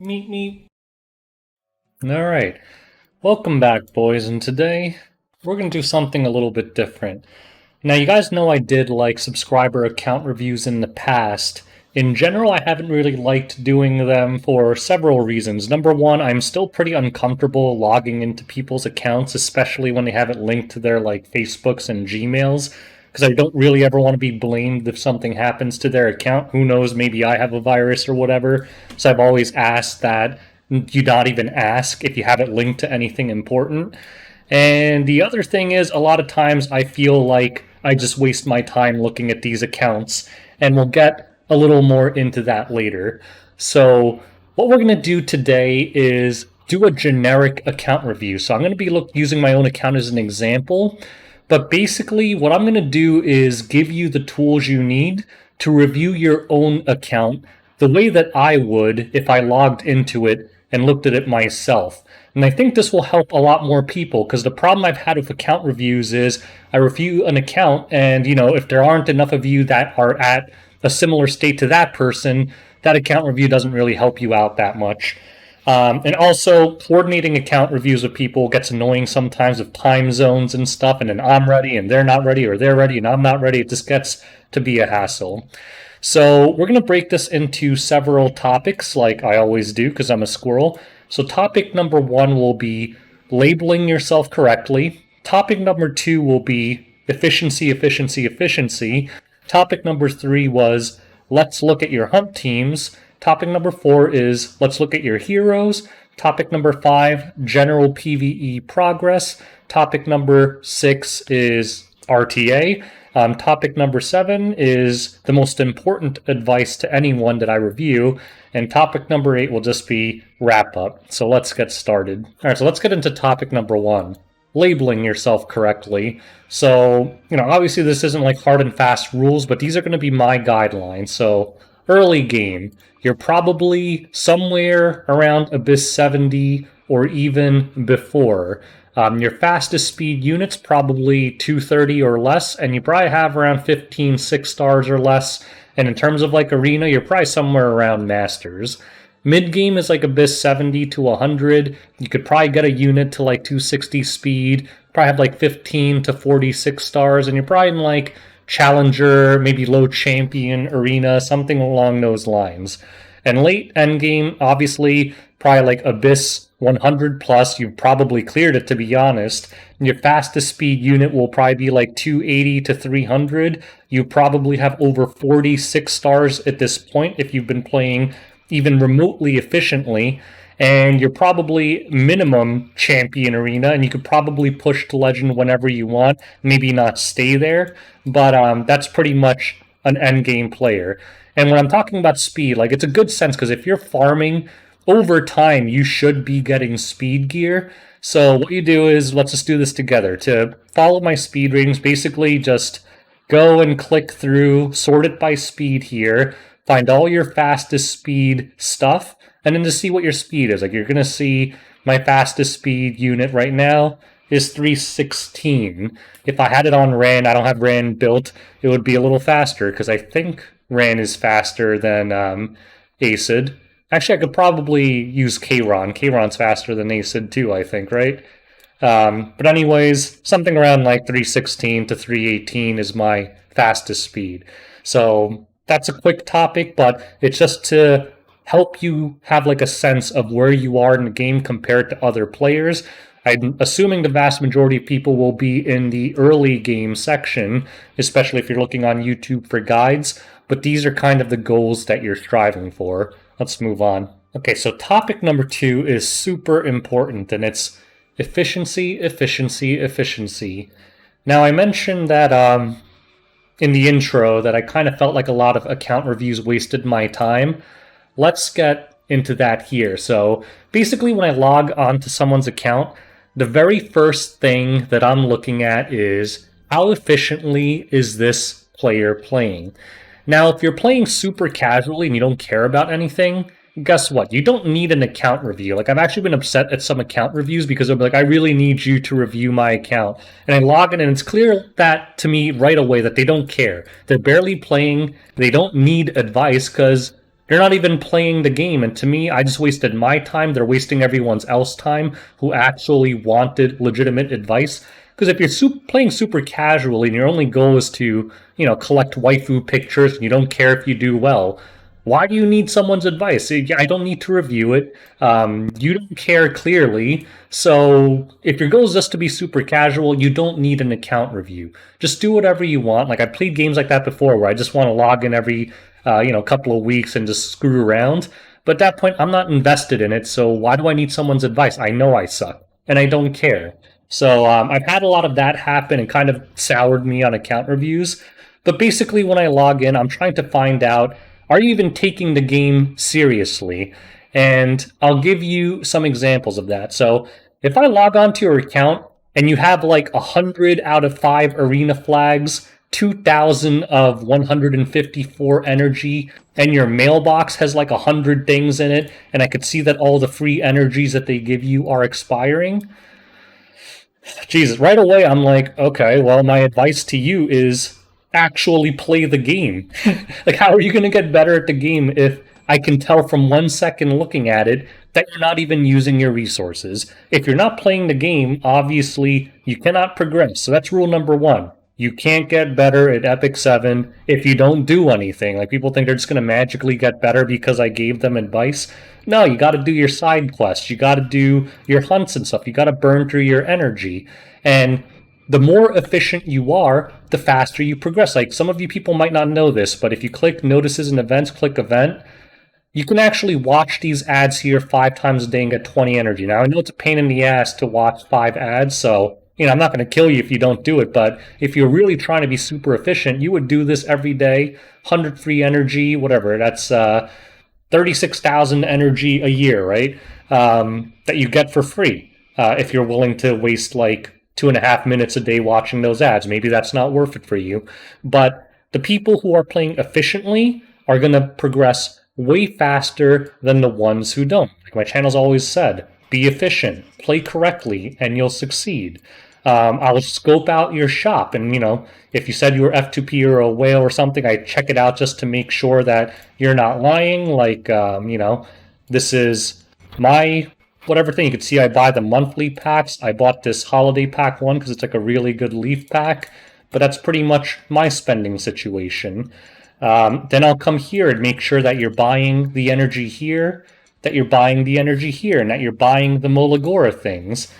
Meet me. Alright, welcome back, boys, and today we're going to do something a little bit different. Now, you guys know I did like subscriber account reviews in the past. In general, I haven't really liked doing them for several reasons. Number one, I'm still pretty uncomfortable logging into people's accounts, especially when they have it linked to their like Facebooks and Gmails, because I don't really ever want to be blamed if something happens to their account. Who knows, maybe I have a virus or whatever. So I've always asked that you not even ask if you have it linked to anything important. And the other thing is, a lot of times I feel like I just waste my time looking at these accounts, and we'll get a little more into that later. So, what we're going to do today is do a generic account review. So, I'm going to be using my own account as an example, but basically, what I'm going to do is give you the tools you need to review your own account the way that I would if I logged into it and looked at it myself. And I think this will help a lot more people, because the problem I've had with account reviews is I review an account, and if there aren't enough of you that are at a similar state to that person, that account review doesn't really help you out that much. And also, coordinating account reviews with people gets annoying sometimes with time zones and stuff, and then I'm ready and they're not ready, or they're ready and I'm not ready. It just gets to be a hassle. So we're going to break this into several topics like I always do because I'm a squirrel. So topic number one will be labeling yourself correctly. Topic number two will be efficiency, efficiency, efficiency. Topic number three was let's look at your hunt teams. Topic number four is let's look at your heroes. Topic number five, general PvE progress. Topic number six is RTA. Topic number seven is the most important advice to anyone that I review. And topic number eight will just be wrap up. So let's get started. All right, so let's get into topic number one, labeling yourself correctly. So, obviously this isn't like hard and fast rules, but these are going to be my guidelines. So early game, you're probably somewhere around Abyss 70 or even before. Your fastest speed unit's probably 230 or less, and you probably have around 15 6-stars or less. And in terms of like arena, you're probably somewhere around masters. Mid game is like Abyss 70 to 100. You could probably get a unit to like 260 speed, probably have like 15 to 46 stars, and you're probably in like challenger, maybe low champion arena, something along those lines. And late end game, obviously, probably like Abyss 100 plus, you've probably cleared it, to be honest. Your fastest speed unit will probably be like 280 to 300. You probably have over 46 stars at this point if you've been playing even remotely efficiently. And you're probably minimum champion arena, and you could probably push to legend whenever you want. Maybe not stay there, but that's pretty much an end game player. And when I'm talking about speed, like it's a good sense, because if you're farming over time, you should be getting speed gear. So what you do is, let's just do this together. To follow my speed ratings, basically just go and click through, sort it by speed here, find all your fastest speed stuff, and then to see what your speed is. Like you're going to see my fastest speed unit right now is 316. If I had it on Ran, I don't have Ran built, it would be a little faster, because I think Ran is faster than Acid. Actually, I could probably use Kayron. Kayron's faster than Acid too, I think, right? But anyways, something around like 316 to 318 is my fastest speed. So that's a quick topic, but it's just to help you have like a sense of where you are in the game compared to other players. I'm assuming the vast majority of people will be in the early game section, especially if you're looking on YouTube for guides, but these are kind of the goals that you're striving for. Let's move on. Okay, so topic number two is super important, and it's efficiency, efficiency, efficiency. Now, I mentioned that in the intro that I kind of felt like a lot of account reviews wasted my time. Let's get into that here. So basically, when I log onto someone's account, the very first thing that I'm looking at is how efficiently is this player playing? Now, if you're playing super casually and you don't care about anything, guess what? You don't need an account review. Like, I've actually been upset at some account reviews because they'll be like, I really need you to review my account. And I log in and it's clear that to me right away that they don't care. They're barely playing. They don't need advice because You're not even playing the game. And to me, I just wasted my time. They're wasting everyone's else time who actually wanted legitimate advice. Because if you're playing super casually and your only goal is to, collect waifu pictures and you don't care if you do well, why do you need someone's advice? I don't need to review it. You don't care clearly. So if your goal is just to be super casual, you don't need an account review. Just do whatever you want. Like I played games like that before where I just want to log in every couple of weeks and just screw around. But at that point, I'm not invested in it. So why do I need someone's advice? I know I suck and I don't care. So I've had a lot of that happen and kind of soured me on account reviews. But basically, when I log in, I'm trying to find out, are you even taking the game seriously? And I'll give you some examples of that. So if I log onto your account and you have like 100 out of 5 arena flags, 2,000 of 154 energy, and your mailbox has like 100 things in it, and I could see that all the free energies that they give you are expiring, Jesus, right away I'm like, okay, well, my advice to you is actually play the game. Like, how are you going to get better at the game if I can tell from 1 second looking at it that you're not even using your resources? If you're not playing the game, obviously you cannot progress. So that's rule number one. You can't get better at Epic 7 if you don't do anything. Like, people think they're just going to magically get better because I gave them advice. No, you got to do your side quests. You got to do your hunts and stuff. You got to burn through your energy. And the more efficient you are, the faster you progress. Like, some of you people might not know this, but if you click notices and events, click event, you can actually watch these ads here 5 times a day and get 20 energy. Now, I know it's a pain in the ass to watch 5 ads, so I'm not going to kill you if you don't do it, but if you're really trying to be super efficient, you would do this every day, 100 free energy, whatever. That's 36,000 energy a year, right? That you get for free if you're willing to waste like 2.5 minutes a day watching those ads. Maybe that's not worth it for you. But the people who are playing efficiently are going to progress way faster than the ones who don't. Like my channel's always said, be efficient, play correctly, and you'll succeed. I'll scope out your shop, and if you said you were F2P or a whale or something, I check it out just to make sure that you're not lying. Like, this is my whatever thing. You can see I buy the monthly packs. I bought this holiday pack one because it's like a really good leaf pack, but that's pretty much my spending situation. Then I'll come here and make sure that you're buying the energy here, that you're buying the energy here, and that you're buying the Molagora things.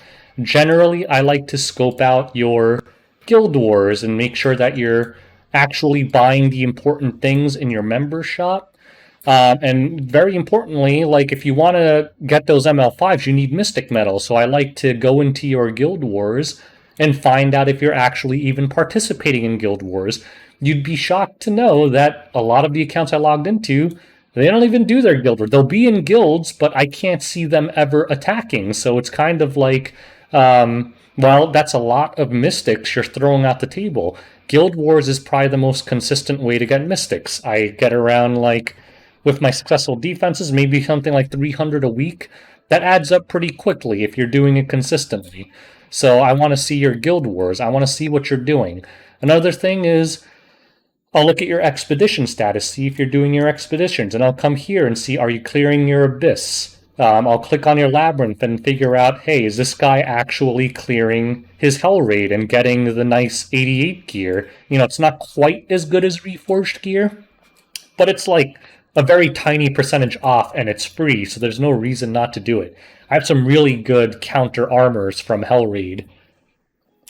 Generally, I like to scope out your guild wars and make sure that you're actually buying the important things in your member shop. And very importantly, like if you want to get those ML5s, you need Mystic Metal. So I like to go into your guild wars and find out if you're actually even participating in guild wars. You'd be shocked to know that a lot of the accounts I logged into, they don't even do their guild wars. They'll be in guilds, but I can't see them ever attacking. So it's kind of like, well, that's a lot of mystics you're throwing out the table. Guild wars is probably the most consistent way to get mystics. I get around, like, with my successful defenses, maybe something like 300 a week. That adds up pretty quickly if you're doing it consistently. So I want to see your guild wars. I want to see what you're doing. Another thing is, I'll look at your expedition status, see if you're doing your expeditions, and I'll come here and see, are you clearing your abyss? I'll click on your labyrinth and figure out, hey, is this guy actually clearing his hell raid and getting the nice 88 gear? It's not quite as good as Reforged gear, but it's like a very tiny percentage off and it's free, so there's no reason not to do it. I have some really good counter armors from hell raid.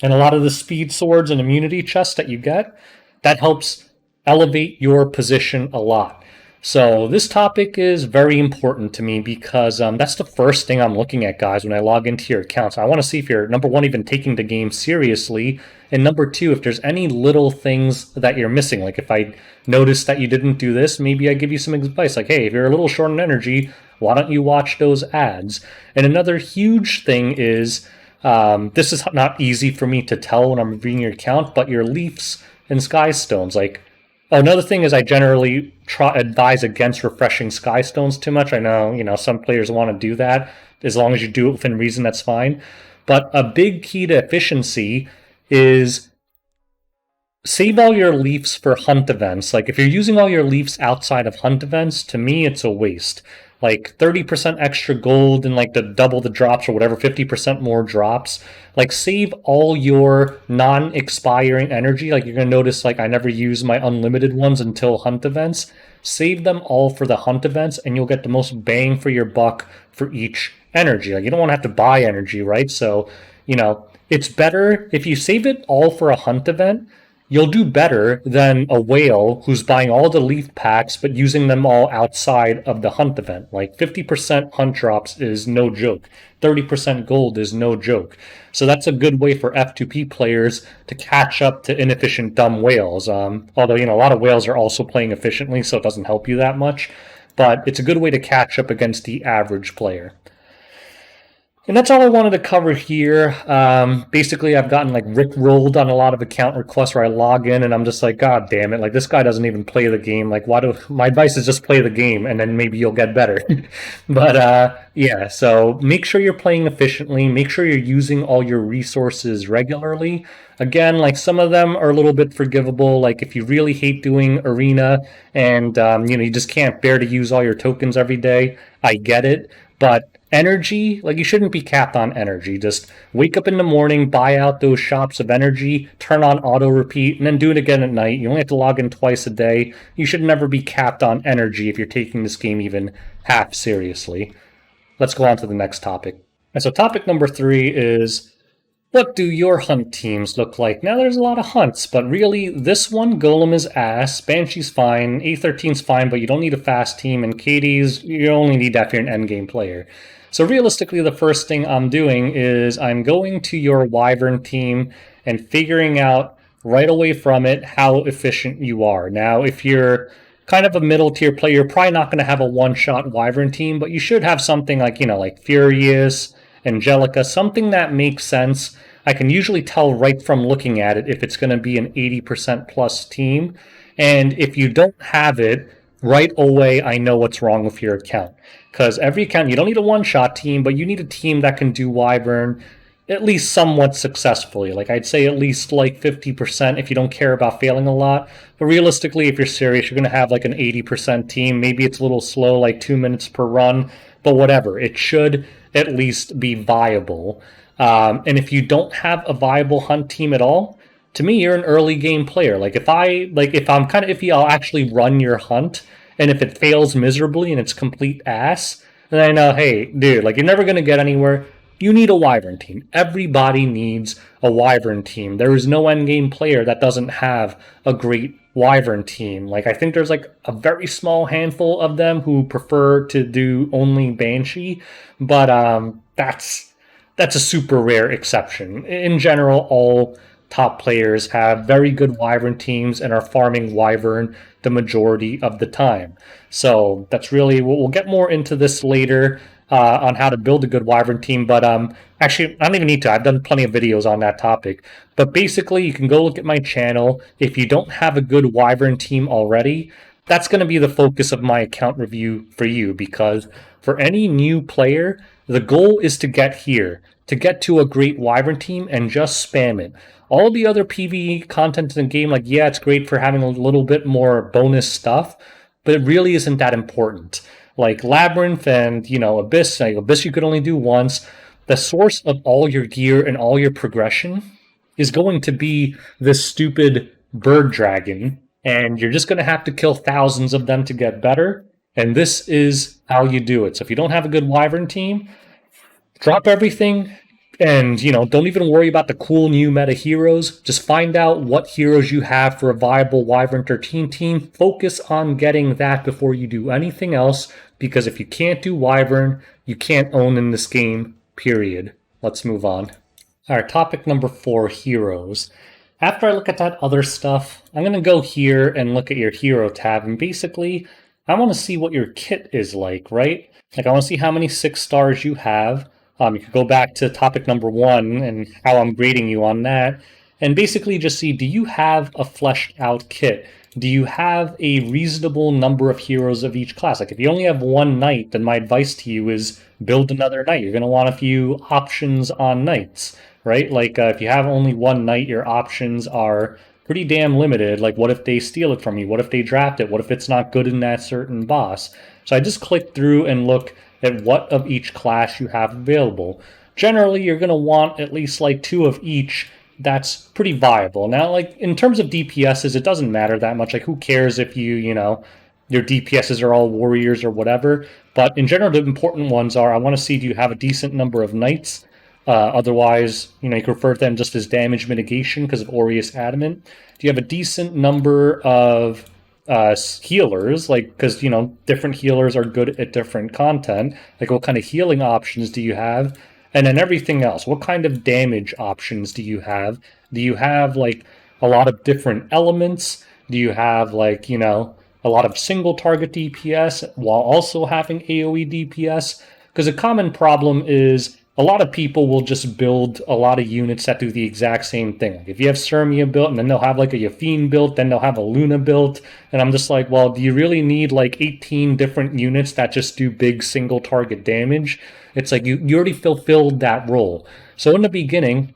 And a lot of the speed swords and immunity chests that you get, that helps elevate your position a lot. So this topic is very important to me because that's the first thing I'm looking at, guys, when I log into your accounts. I want to see if you're, number one, even taking the game seriously, and number two, if there's any little things that you're missing. Like if I notice that you didn't do this, maybe I give you some advice. Like, hey, if you're a little short on energy, why don't you watch those ads? And another huge thing is, this is not easy for me to tell when I'm reviewing your account, but your leafs and sky stones, like, another thing is I generally advise against refreshing sky stones too much. I know, some players want to do that. As long as you do it within reason, that's fine. But a big key to efficiency is Save all your leafs for hunt events. Like if you're using all your leafs outside of hunt events, to me it's a waste. Like 30% extra gold and like the double the drops or whatever, 50% more drops. Like save all your non-expiring energy. Like you're gonna notice like I never use my unlimited ones until hunt events. Save them all for the hunt events and you'll get the most bang for your buck for each energy. Like you don't want to have to buy energy, right? So, it's better if you save it all for a hunt event. You'll do better than a whale who's buying all the leaf packs but using them all outside of the hunt event. Like 50% hunt drops is no joke. 30% gold is no joke. So that's a good way for F2P players to catch up to inefficient dumb whales. Although, a lot of whales are also playing efficiently, so it doesn't help you that much. But it's a good way to catch up against the average player. And that's all I wanted to cover here. Basically, I've gotten like rickrolled on a lot of account requests where I log in and I'm just like, God damn it! Like this guy doesn't even play the game. Like, why do my advice is just play the game and then maybe you'll get better. But yeah, so make sure you're playing efficiently. Make sure you're using all your resources regularly. Again, like some of them are a little bit forgivable. Like if you really hate doing arena and you just can't bear to use all your tokens every day, I get it. But energy, like you shouldn't be capped on energy. Just wake up in the morning, buy out those shops of energy, turn on auto repeat, and then do it again at night. You only have to log in twice a day. You should never be capped on energy if you're taking this game even half seriously. Let's go on to the next topic. And so topic number 3 is, what do your hunt teams look like? Now, there's a lot of hunts, but really, this one, Golem is ass, Banshee's fine, A13's fine, but you don't need a fast team, and Katie's, you only need that if you're an endgame player. So realistically, the first thing I'm doing is I'm going to your Wyvern team and figuring out right away from it how efficient you are. Now, if you're kind of a middle tier player, you're probably not going to have a one-shot Wyvern team, but you should have something like, like Furious, Angelica, something that makes sense. I can usually tell right from looking at it if it's going to be an 80% plus team. And if you don't have it, right away, I know what's wrong with your account. Because every account, you don't need a one shot team, but you need a team that can do Wyvern at least somewhat successfully. Like I'd say at least like 50% if you don't care about failing a lot. But realistically, if you're serious, you're going to have like an 80% team. Maybe it's a little slow, like 2 minutes per run, but whatever. It should at least be viable. And if you don't have a viable hunt team at all, to me, you're an early game player. If I'm kind of iffy, I'll actually run your hunt. And if it fails miserably and it's complete ass, then I know, hey, dude, like you're never gonna get anywhere. You need a Wyvern team. Everybody needs a Wyvern team. There is no endgame player that doesn't have a great Wyvern team. Like I think there's like a very small handful of them who prefer to do only Banshee, but that's a super rare exception. In general, all top players have very good Wyvern teams and are farming Wyvern the majority of the time. So that's really, we'll get more into this later on how to build a good Wyvern team. But actually, I don't even need to. I've done plenty of videos on that topic. But basically, you can go look at my channel. If you don't have a good Wyvern team already, that's going to be the focus of my account review for you, because for any new player, the goal is to get here, to get to a great Wyvern team and just spam it. All the other PvE content in the game, like, yeah, it's great for having a little bit more bonus stuff, but it really isn't that important. Like Labyrinth and, Abyss, Abyss you could only do once. The source of all your gear and all your progression is going to be this stupid bird dragon, and you're just going to have to kill thousands of them to get better. And this is how you do it. So if you don't have a good Wyvern team, drop everything and, don't even worry about the cool new meta heroes. Just find out what heroes you have for a viable Wyvern 13 team. Focus on getting that before you do anything else, because if you can't do Wyvern, you can't own in this game, period. Let's move on. All right, topic number 4, heroes. After I look at that other stuff, I'm going to go here and look at your hero tab, and basically, I want to see what your kit is like, right? Like, I want to see how many 6 stars you have. You could go back to topic number 1 and how I'm grading you on that, and basically just see, do you have a fleshed out kit? Do you have a reasonable number of heroes of each class? Like if you only have one knight, then my advice to you is build another knight. You're going to want a few options on knights, right? Like if you have only one knight, your options are pretty damn limited. Like, what if they steal it from you? What if they draft it? What if it's not good in that certain boss? So I just click through and look at what of each class you have available. Generally, you're going to want at least like two of each. That's pretty viable. Now, like in terms of DPSs, it doesn't matter that much. Like, who cares if your DPSs are all warriors or whatever. But in general, the important ones are I want to see, do you have a decent number of knights? Otherwise, you can refer to them just as damage mitigation because of Aureus Adamant. Do you have a decent number of healers? Like, because, different healers are good at different content. Like, what kind of healing options do you have? And then everything else. What kind of damage options do you have? Do you have, like, a lot of different elements? Do you have, like, a lot of single target DPS while also having AoE DPS? Because a common problem is a lot of people will just build a lot of units that do the exact same thing. Like if you have Sirmia built, and then they'll have like a Yafine built, then they'll have a Luna built, and I'm just like, well, do you really need like 18 different units that just do big single target damage? It's like you already fulfilled that role. So in the beginning,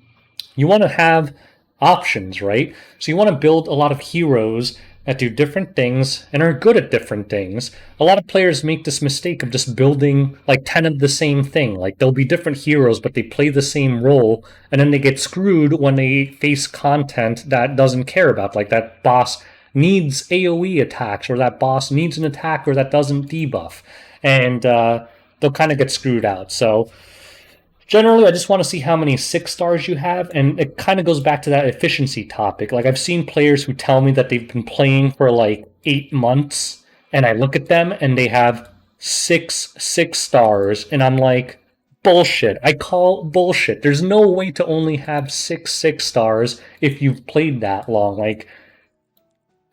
you want to have options, right? So you want to build a lot of heroes that do different things and are good at different things. A lot of players make this mistake of just building like 10 of the same thing. Like there'll be different heroes, but they play the same role, and then they get screwed when they face content that doesn't care about. Like that boss needs AoE attacks, or that boss needs an attacker that doesn't debuff. And they'll kind of get screwed out. So generally, I just want to see how many 6 stars you have, and it kind of goes back to that efficiency topic. Like, I've seen players who tell me that they've been playing for like 8 months, and I look at them and they have 6 stars, and I'm like, bullshit. I call bullshit. There's no way to only have 6 stars if you've played that long. Like,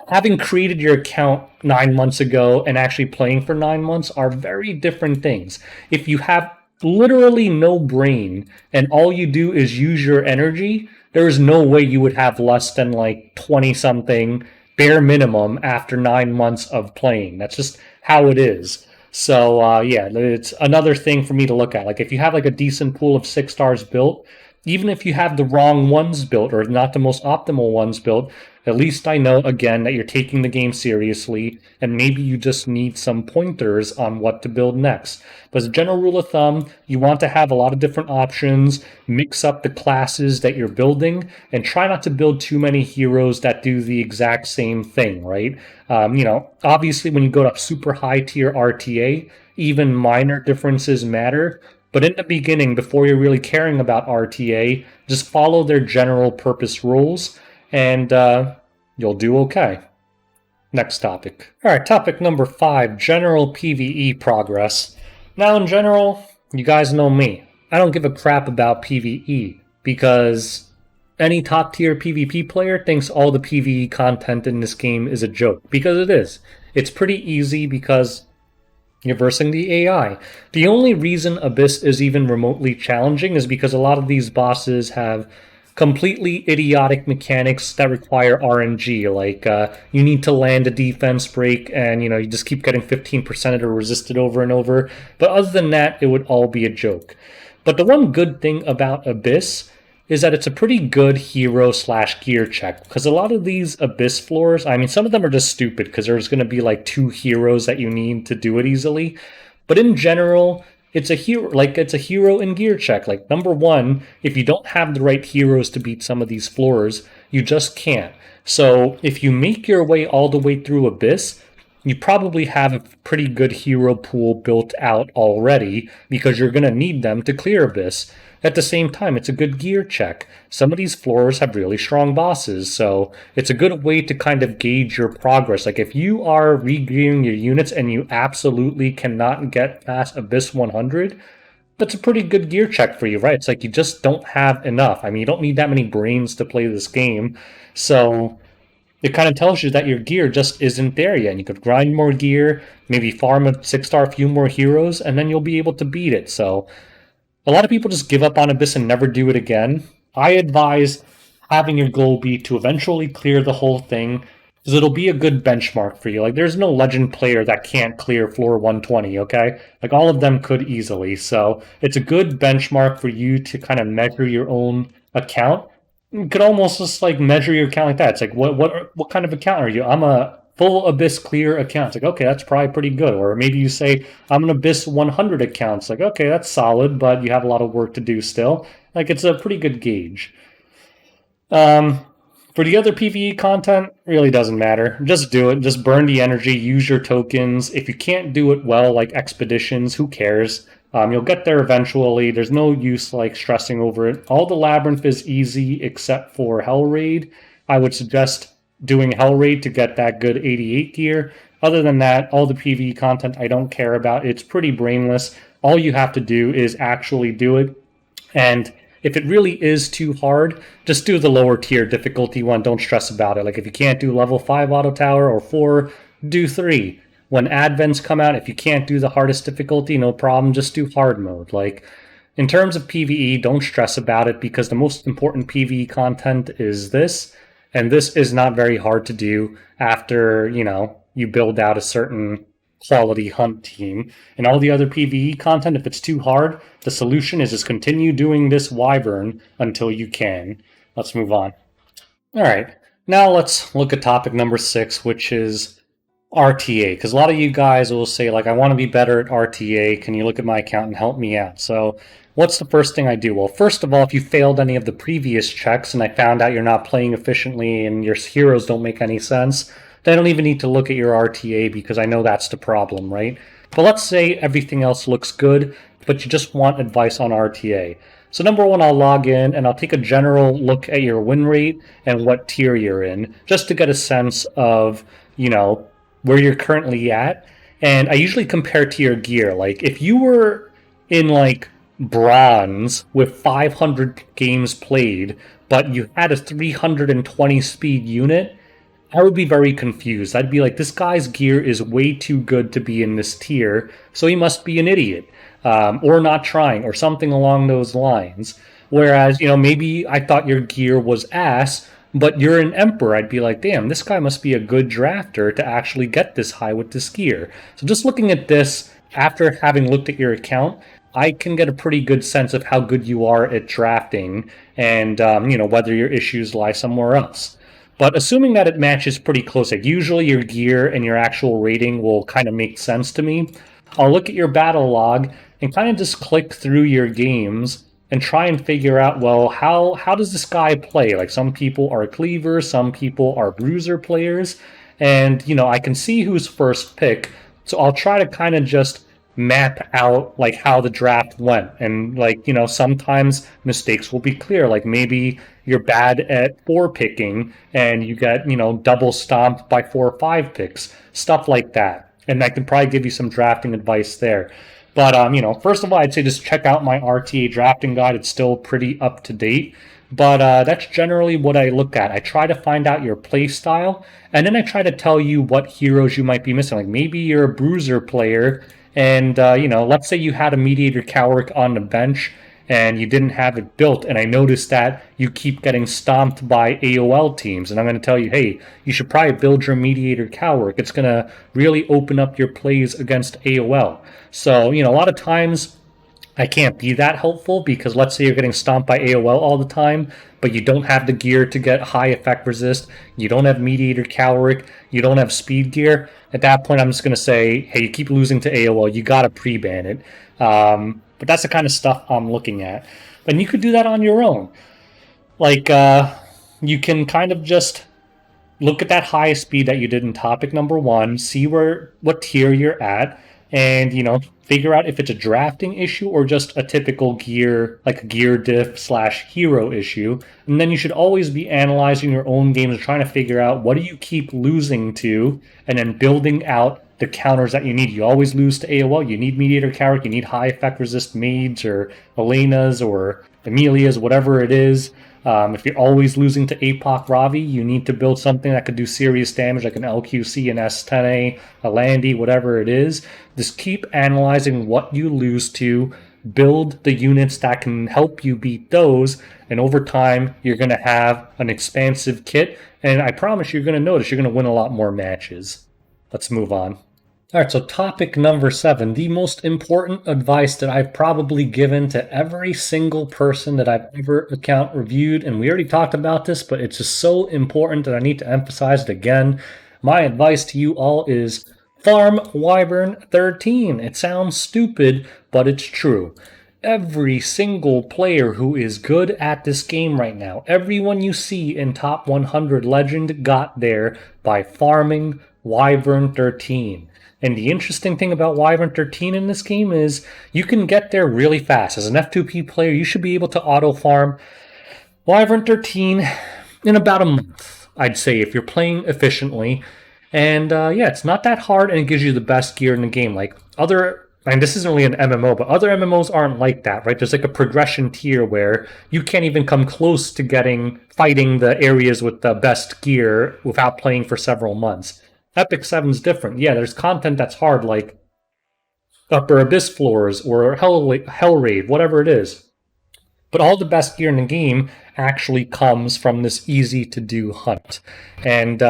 having created your account 9 months ago and actually playing for 9 months are very different things. If you have literally no brain and all you do is use your energy, there is no way you would have less than like 20 something bare minimum after 9 months of playing. That's just how it is. So yeah, it's another thing for me to look at. Like if you have like a decent pool of 6 stars built, even if you have the wrong ones built or not the most optimal ones built, at least I know, again, that you're taking the game seriously, and maybe you just need some pointers on what to build next. But as a general rule of thumb, you want to have a lot of different options, mix up the classes that you're building, and try not to build too many heroes that do the exact same thing, right? Obviously, when you go up super high tier RTA, even minor differences matter. But in the beginning, before you're really caring about RTA, just follow their general purpose rules, and you'll do okay. Next topic. Alright, topic number 5, general PvE progress. Now, in general, you guys know me. I don't give a crap about PvE, because any top tier PvP player thinks all the PvE content in this game is a joke, because it is. It's pretty easy because you're versing the AI. The only reason Abyss is even remotely challenging is because a lot of these bosses have completely idiotic mechanics that require RNG. Like, you need to land a defense break and, you just keep getting 15% of it resisted over and over. But other than that, it would all be a joke. But the one good thing about Abyss is that it's a pretty good hero / gear check, because a lot of these Abyss floors, I mean, some of them are just stupid because there's going to be like 2 heroes that you need to do it easily. But in general, it's a hero and gear check. Like, number 1, if you don't have the right heroes to beat some of these floors, you just can't. So if you make your way all the way through Abyss, you probably have a pretty good hero pool built out already, because you're going to need them to clear Abyss. At the same time, it's a good gear check. Some of these floors have really strong bosses, so it's a good way to kind of gauge your progress. Like, if you are re-gearing your units and you absolutely cannot get past Abyss 100, that's a pretty good gear check for you, right? It's like you just don't have enough. I mean, you don't need that many brains to play this game, so it kind of tells you that your gear just isn't there yet. And you could grind more gear, maybe farm a 6-star few more heroes, and then you'll be able to beat it. So a lot of people just give up on Abyss and never do it again. I advise having your goal be to eventually clear the whole thing, because it'll be a good benchmark for you. Like, there's no legend player that can't clear floor 120, okay? Like, all of them could easily. So it's a good benchmark for you to kind of measure your own account. You could almost just like measure your account like that. It's like what kind of account are you? I'm a full Abyss clear account. It's like, okay, that's probably pretty good. Or maybe you say I'm an Abyss 100 account. It's like, okay, that's solid, but you have a lot of work to do still. Like it's a pretty good gauge. Um, for the other PvE content, really doesn't matter. Just do it. Just burn the energy. Use your tokens. If you can't do it well, like expeditions, who cares? You'll get there eventually. There's no use like stressing over it. All the labyrinth is easy except for Hell Raid. I would suggest doing Hell Raid to get that good 88 gear. Other than that, all the PvE content I don't care about. It's pretty brainless. All you have to do is actually do it. And if it really is too hard, just do the lower tier difficulty one. Don't stress about it. Like if you can't do level 5 auto tower or 4, do 3. When advents come out, if you can't do the hardest difficulty, no problem, just do hard mode. Like in terms of PvE, don't stress about it because the most important PvE content is this, and this is not very hard to do after, you build out a certain quality hunt team. And all the other PvE content, if it's too hard, the solution is just continue doing this wyvern until you can. Let's move on. All right. Now let's look at topic number 6, which is RTA. Because a lot of you guys will say, like, I want to be better at RTA. Can you look at my account and help me out? So, what's the first thing I do? Well, first of all, if you failed any of the previous checks and I found out you're not playing efficiently and your heroes don't make any sense, then I don't even need to look at your RTA because I know that's the problem, right? But let's say everything else looks good, but you just want advice on RTA. So number one, I'll log in and I'll take a general look at your win rate and what tier you're in, just to get a sense of, where you're currently at. And I usually compare to your gear. Like if you were in like bronze with 500 games played, but you had a 320 speed unit, I would be very confused. I'd be like, this guy's gear is way too good to be in this tier, so he must be an idiot, or not trying, or something along those lines. Whereas, maybe I thought your gear was ass, but you're an emperor. I'd be like, damn, this guy must be a good drafter to actually get this high with this gear. So just looking at this, after having looked at your account, I can get a pretty good sense of how good you are at drafting and, whether your issues lie somewhere else. But assuming that it matches pretty close, like usually your gear and your actual rating will kind of make sense to me. I'll look at your battle log and kind of just click through your games and try and figure out, well, how does this guy play? Like some people are cleavers, some people are bruiser players, and I can see who's first pick. So I'll try to kind of just map out like how the draft went, and like sometimes mistakes will be clear, like maybe you're bad at 4 picking and you get double stomped by 4 or 5 picks, stuff like that. And I can probably give you some drafting advice there. But first of all, I'd say just check out my RTA drafting guide. It's still pretty up to date. But that's generally what I look at. I try to find out your play style, and then I try to tell you what heroes you might be missing. Like maybe you're a bruiser player, and let's say you had a mediator coward on the bench, and you didn't have it built, and I noticed that you keep getting stomped by AOL teams, and I'm going to tell you, hey, you should probably build your mediator coward. It's going to really open up your plays against AOL. So, a lot of times I can't be that helpful because let's say you're getting stomped by AOL all the time, but you don't have the gear to get high effect resist, you don't have mediator caloric, you don't have speed gear. At that point, I'm just going to say, hey, you keep losing to AOL, you got to pre-ban it. But that's the kind of stuff I'm looking at. And you could do that on your own. Like, you can kind of just look at that highest speed that you did in topic number 1, see what tier you're at, and figure out if it's a drafting issue or just a typical gear, like gear diff / hero issue. And then you should always be analyzing your own games and trying to figure out what do you keep losing to, and then building out the counters that you need. You always lose to AOL. You need mediator coward. You need high effect resist maids or Elena's or Amelia's, whatever it is. If you're always losing to APOC Ravi, you need to build something that could do serious damage, like an LQC, an S10A, a Landy, whatever it is. Just keep analyzing what you lose to, build the units that can help you beat those, and over time, you're going to have an expansive kit, and I promise you're going to notice you're going to win a lot more matches. Let's move on. All right, so topic number 7, the most important advice that I've probably given to every single person that I've ever account reviewed. And we already talked about this, but it's just so important that I need to emphasize it again. My advice to you all is farm Wyvern 13. It sounds stupid, but it's true. Every single player who is good at this game right now, everyone you see in top 100 legend got there by farming Wyvern 13. And the interesting thing about Wyvern 13 in this game is you can get there really fast. As an F2P player, you should be able to auto farm Wyvern 13 in about a month, I'd say, if you're playing efficiently. And yeah, it's not that hard, and it gives you the best gear in the game. Like other, and this isn't really an MMO, but other MMOs aren't like that, right? There's like a progression tier where you can't even come close to fighting the areas with the best gear without playing for several months. Epic 7's different. Yeah, there's content that's hard, like Upper Abyss floors or Hell Raid, whatever it is. But all the best gear in the game actually comes from this easy to do hunt. And,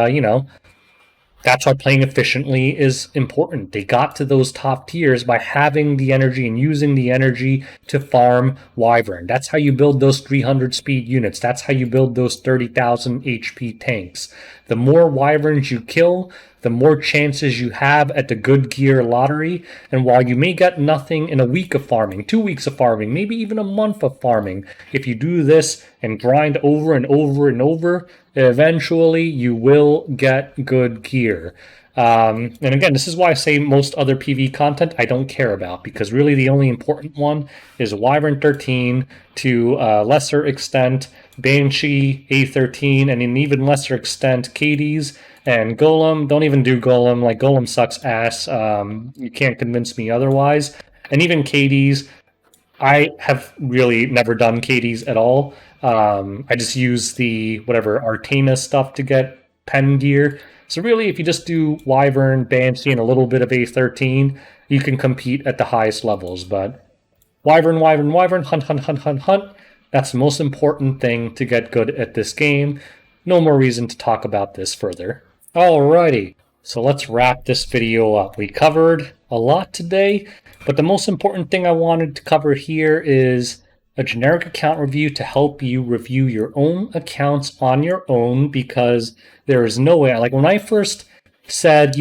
that's why playing efficiently is important. They got to those top tiers by having the energy and using the energy to farm Wyvern. That's how you build those 300 speed units. That's how you build those 30,000 HP tanks. The more Wyverns you kill, the more chances you have at the good gear lottery. And while you may get nothing in a week of farming, 2 weeks of farming, maybe even a month of farming, if you do this and grind over and over and over, eventually you will get good gear. And again, this is why I say most other PvE content I don't care about, because really the only important one is Wyvern 13, to a lesser extent Banshee A13, and in even lesser extent Cades and Golem. Don't even do Golem. Like, Golem sucks ass. You can't convince me otherwise. And even Cades, I have really never done Cades at all. I just use the whatever Artana stuff to get pen gear. So really, if you just do Wyvern, Banshee, and a little bit of A13, you can compete at the highest levels. But Wyvern, Wyvern, Wyvern, hunt, hunt, hunt, hunt, hunt. That's the most important thing to get good at this game. No more reason to talk about this further. Alrighty, so let's wrap this video up. We covered a lot today, but the most important thing I wanted to cover here is a generic account review to help you review your own accounts on your own, because there is no way, like when I first said,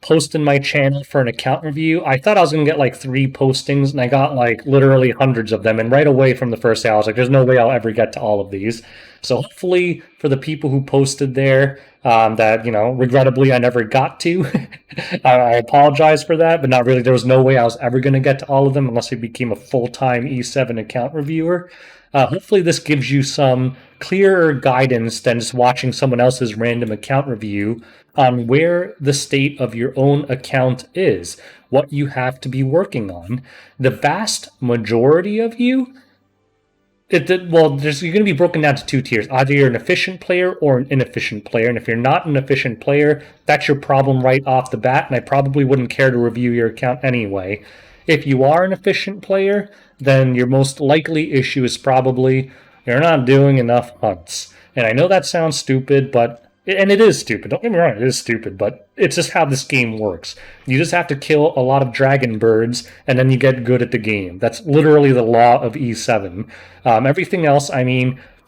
post in my channel for an account review, I thought I was going to get like 3 postings, and I got like literally hundreds of them. And right away from the first day, I was like, there's no way I'll ever get to all of these. So hopefully for the people who posted there, that, regrettably I never got to, I apologize for that, but not really. There was no way I was ever going to get to all of them unless I became a full-time E7 account reviewer. Hopefully this gives you some clearer guidance than just watching someone else's random account review on where the state of your own account is, what you have to be working on. The vast majority of you, you're going to be broken down to 2 tiers. Either you're an efficient player or an inefficient player. And if you're not an efficient player, that's your problem right off the bat, and I probably wouldn't care to review your account anyway. If you are an efficient player, then your most likely issue is probably you're not doing enough hunts. And I know that sounds stupid, and it is stupid. Don't get me wrong, it is stupid, but it's just how this game works. You just have to kill a lot of dragon birds, and then you get good at the game. That's literally the law of E7. Everything else,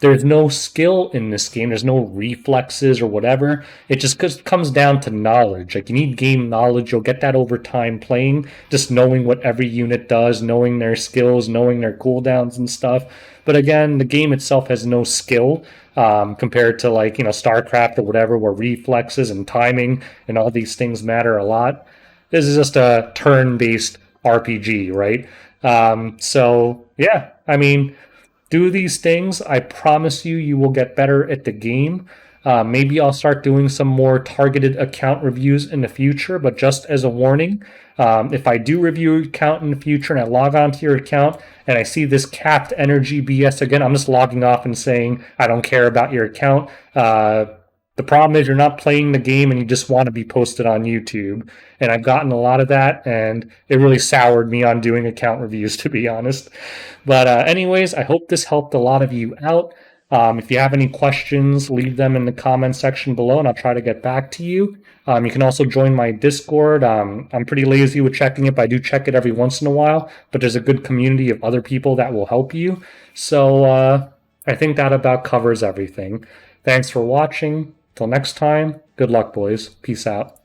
there's no skill in this game. There's no reflexes or whatever. It just comes down to knowledge. Like, you need game knowledge. You'll get that over time playing, just knowing what every unit does, knowing their skills, knowing their cooldowns and stuff. But again, the game itself has no skill compared to StarCraft or whatever, where reflexes and timing and all these things matter a lot. This is just a turn-based RPG, right? So yeah, do these things. I promise you will get better at the game. Maybe I'll start doing some more targeted account reviews in the future, but just as a warning, if I do review your account in the future and I log onto your account and I see this capped energy BS again, I'm just logging off and saying I don't care about your account. The problem is you're not playing the game and you just want to be posted on YouTube. And I've gotten a lot of that, and it really soured me on doing account reviews, to be honest. But anyways, I hope this helped a lot of you out. If you have any questions, leave them in the comment section below and I'll try to get back to you. You can also join my Discord. I'm pretty lazy with checking it, but I do check it every once in a while. But there's a good community of other people that will help you. So I think that about covers everything. Thanks for watching. Till next time, good luck, boys. Peace out.